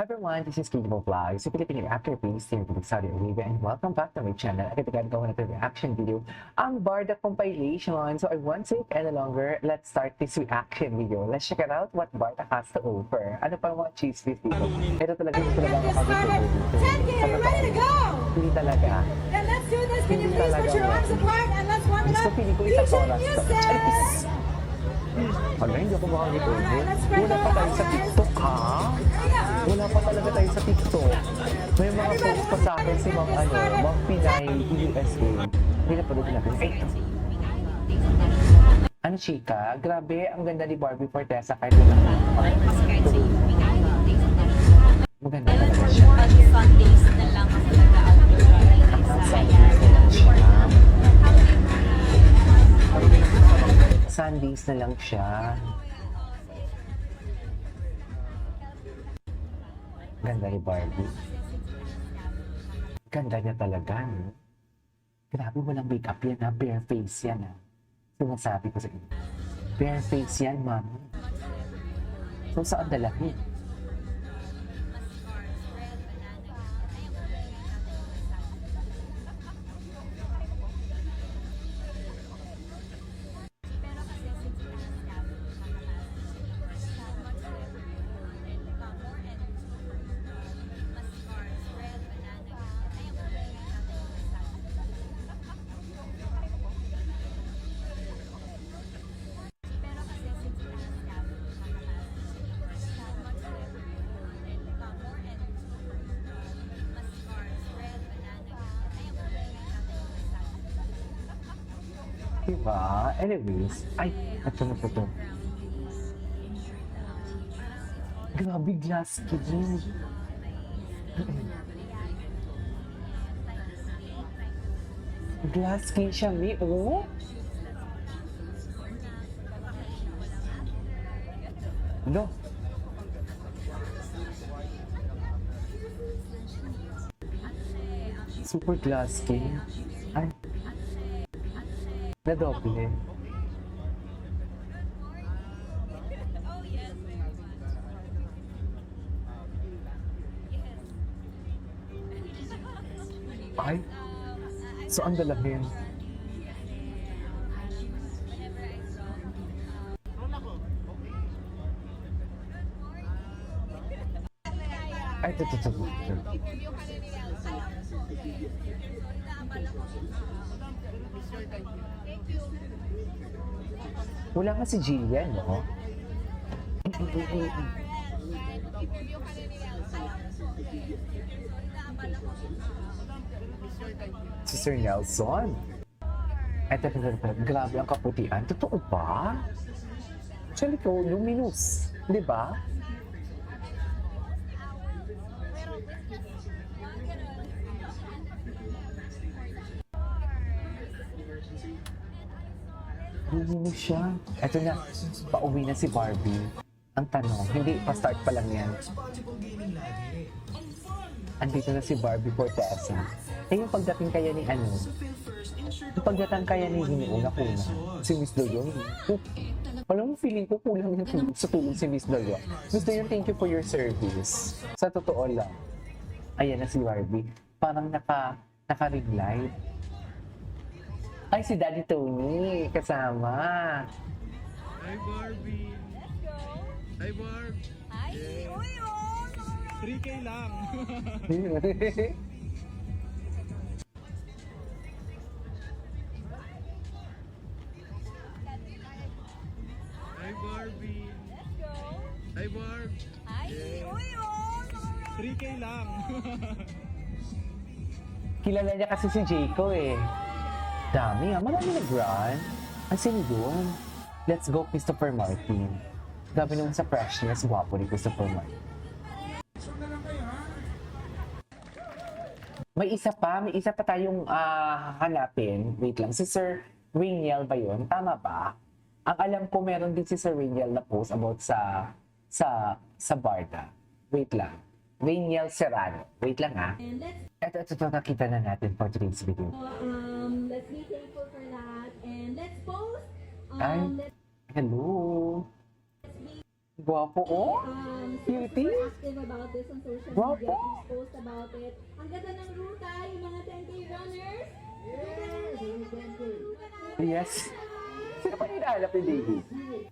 Everyone, this is Kiko Vlogs, a Filipino actor based in Saudi Arabia, and welcome back to my channel. Agad gawa na ito reaction video, ang Barda compilation. So I won't take any longer. Let's start this reaction video. Let's check it out what Barda has to offer. Ano pa mga cheese dito? Ito talaga yung talaga makakabit dito. 10K, are you ready to go? Hindi talaga. Then let's do this. Can you Hindi please put talaga. your arms apart and let's warm it Gusto up? pili ko isang DJ oras to. music! Hala, hindi ako makakituloy. Let's spread Wala the pa tayo sa love. TikTok, ha? Wala pa talaga tayo sa TikTok. May mga post pa sa akin si Mang Pinay USA. Hindi na pala natin. Ay, ito. Ano, chika? Grabe, ang ganda ni Barbie Fortesa kahit wala ka. Maganda talaga siya. Sundays na lang ako nag-outdoor. Sundays na lang siya. Sundays na lang siya. Ganda ni Barbie. Ganda niya talaga, no? Grabe, walang makeup yan, ha? Bare face yan, ha? Sinasabi ko sa inyo. Bare face yan, mami. So, saan dalahin? Diba? Anyways, ay, ito na po to. Grabe, glass skin. Glass skin siya, may, oh? No. Super glass skin. Ay. Na doble. Ay. So, ang dalahin. Ay, ito. Wala nga si Jillian, no? Si Sir Nelson. Ito. Grabe ang kaputian. Totoo ba? Actually ko, luminous. Di ba? Luminous siya. Ito na, pauwi na si Barbie. Ang tanong, hindi, pa-start pa lang yan. Andito na si Barbie Fortesa. Eh, yung pagdating kaya ni ano, yung pagdating kaya ni Una-Una, si Miss Doyon. Alam mo, feeling ko kulang yung sa tulong si Miss Doyon. Miss Doyon, thank you for your service. Sa totoo lang, ayan na si Barbie. Parang naka-ring light. Ay, si Daddy Tony, kasama. Hi, Barbie. Let's go. Hi, Barb. Hi. Uy, oh. 3K lang. Hi, Barbie. Let's go. Hi, Barb. Hi. Uy, oh. 3K lang. Kilala niya kasi si Jayco eh. Dami ah, marami nag-run. Ang sino doon? Let's go, Christopher Martin. Grabe naman sa freshness, guwapo ni Christopher Martin. May isa pa tayong hanapin. Wait lang, si Sir Rainiel ba yun? Tama ba? Ang alam ko meron din si Sir Rainiel na post about sa Barda. Wait lang. Rainiel Serrano. Wait lang ha. And Ito, nakita na natin for today's video. let's be thankful for that. And let's post. Ay, Let's hello. Guwapo, oh. Super Cutie. active about this on social Wow. media. Please post about it. Ang ganda ng ruta, yung mga 10K runners. Yes. Sino pa hinahanap ni David?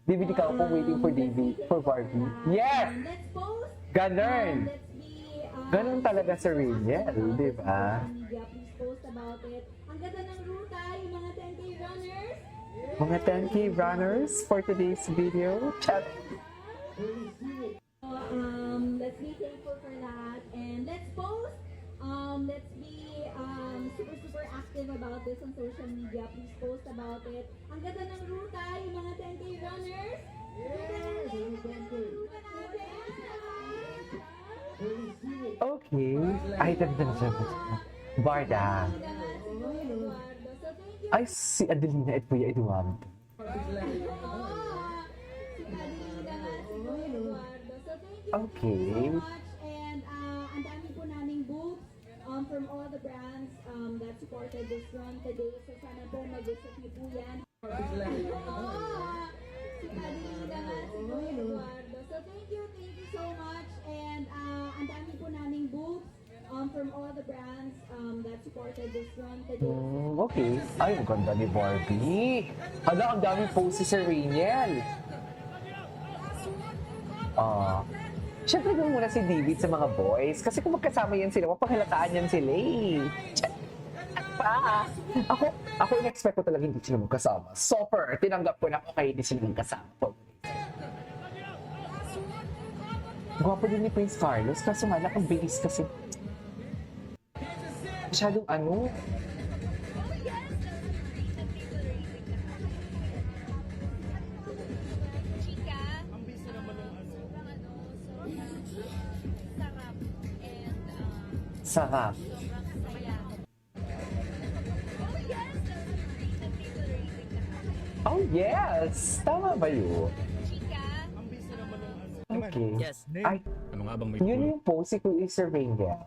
David, ikaw po waiting for David, for Barbie. Yes! Let's post. Ganun. Let's be, Ganun talaga sa Rachel, di ba? social media. Please post about it. Ang ganda ng ruta, yung mga 10K runners. Mga 10K runners for today's video. Chat. Let's be thankful for that and let's post. Let's be super active about this on social media. Please post about it. Ang ganda ng ruta, yung mga 10K runners. Okay. Ay, tanda. Barda. So thank you. Ay, si Adelina at Kuya Eduardo. Okay. So much and ang dami po naming booths from all the brands that supported this run today. So sana po mag-usap niyo po yan. Si Adelina nga, si Kuya Eduardo. So thank you so much and ang dami po naming booths from all the brands that supported this run today. Okay. Ay, ang ganda ni Barbie. Hala, ang daming post si Sir Rainiel. Siyempre doon muna si David sa mga boys. Kasi kung magkasama yan sila, mapangalataan yan sila eh. Pa! Ako in-expect ko talaga hindi sila magkasama. Super! Tinanggap ko na okay, hindi sila magkasama. Gwapo din ni Prince Carlos, kaso nga lang, ang bilis kasi. Masyadong ano, Chika, sobrang sarap and sarap. sobrang saya. Oh yes! Tama ba yun? Chika, Okay. Yes. Ay, Ano nga bang may yun yung post si Kuya Sir Rainiel.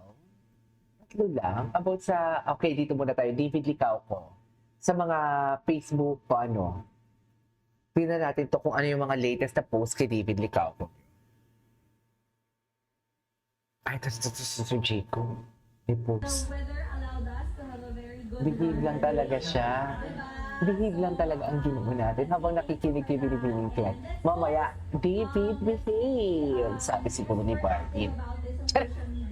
Ito lang, about sa, okay, dito muna tayo, David Licauco. Sa mga Facebook, paano, tingnan natin to kung ano yung mga latest na post kay David Licauco. Ay, ito si Jacob. May post. Weather allowed us to have a very good Behave lang talaga siya. Behave lang talaga ang ginawa natin habang nakikinig kay Binibining Clan. Mamaya, David, behave! Sabi siguro ni Barbie.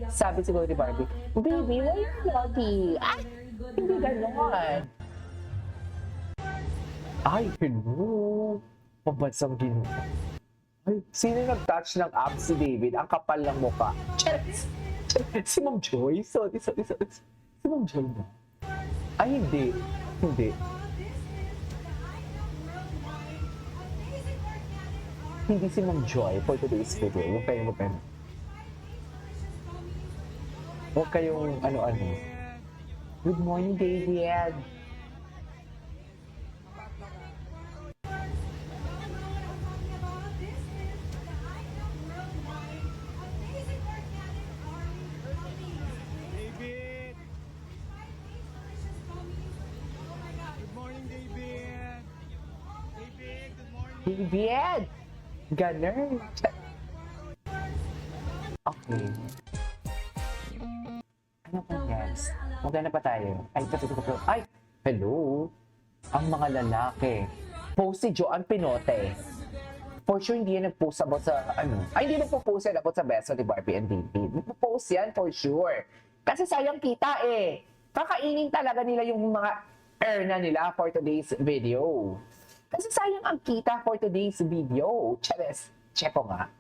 Sabi siguro ni Barbie, Baby, why you naughty? Ay, hindi ganon. Ay, hello. Pabansang ginawa. Ay, sino nag-touch ng abs si David? Ang kapal ng mukha. Charis! Si Ma'am Joy? Sorry. Si Ma'am Joy na. Ay, hindi. Hindi. Hindi si Ma'am Joy for today's video. Huwag kayong magkano. Huwag kayong ano-ano. Good morning, David. David! Good morning, David! David, good morning! David! Ganun. Okay. Ano pa next? Magana pa tayo. Ay, hello. Ang mga lalaki. Post si Joanne Pinote. For sure, hindi yan nag-post about sa, Ay, hindi nagpo-post yan about sa beso ni Barbie and David. Nagpo-post yan for sure. Kasi sayang kita eh. Kakainin talaga nila yung mga earna nila for today's video. Kasi sayang ang kita for today's video. Chares, check ko nga.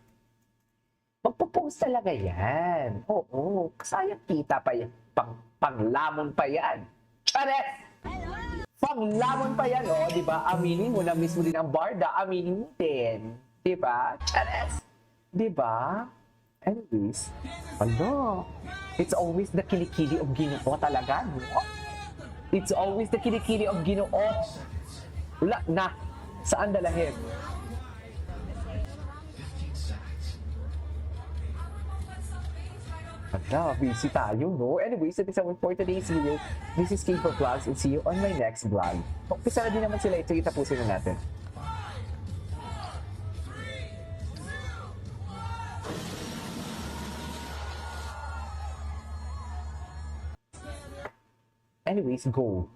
Magpo-post talaga yan. Oo, sayang kita pa yan. Panglamon pa yan. Chares! Panglamon pa yan, oh, di ba? Aminin mo na mismo din ang Barda. Aminin mo din. Di ba? Chares! Di ba? Anyways, it's always the kilikili of Ginoo talaga, no? It's always the kilikili of Ginoo. Wala na. Saan dalahin? Hala, busy tayo, no? Anyways, that is all for today's video. This is K for Vlogs and see you on my next vlog. Umpisa na din naman sila ito. Itapusin na natin. Anyways, go.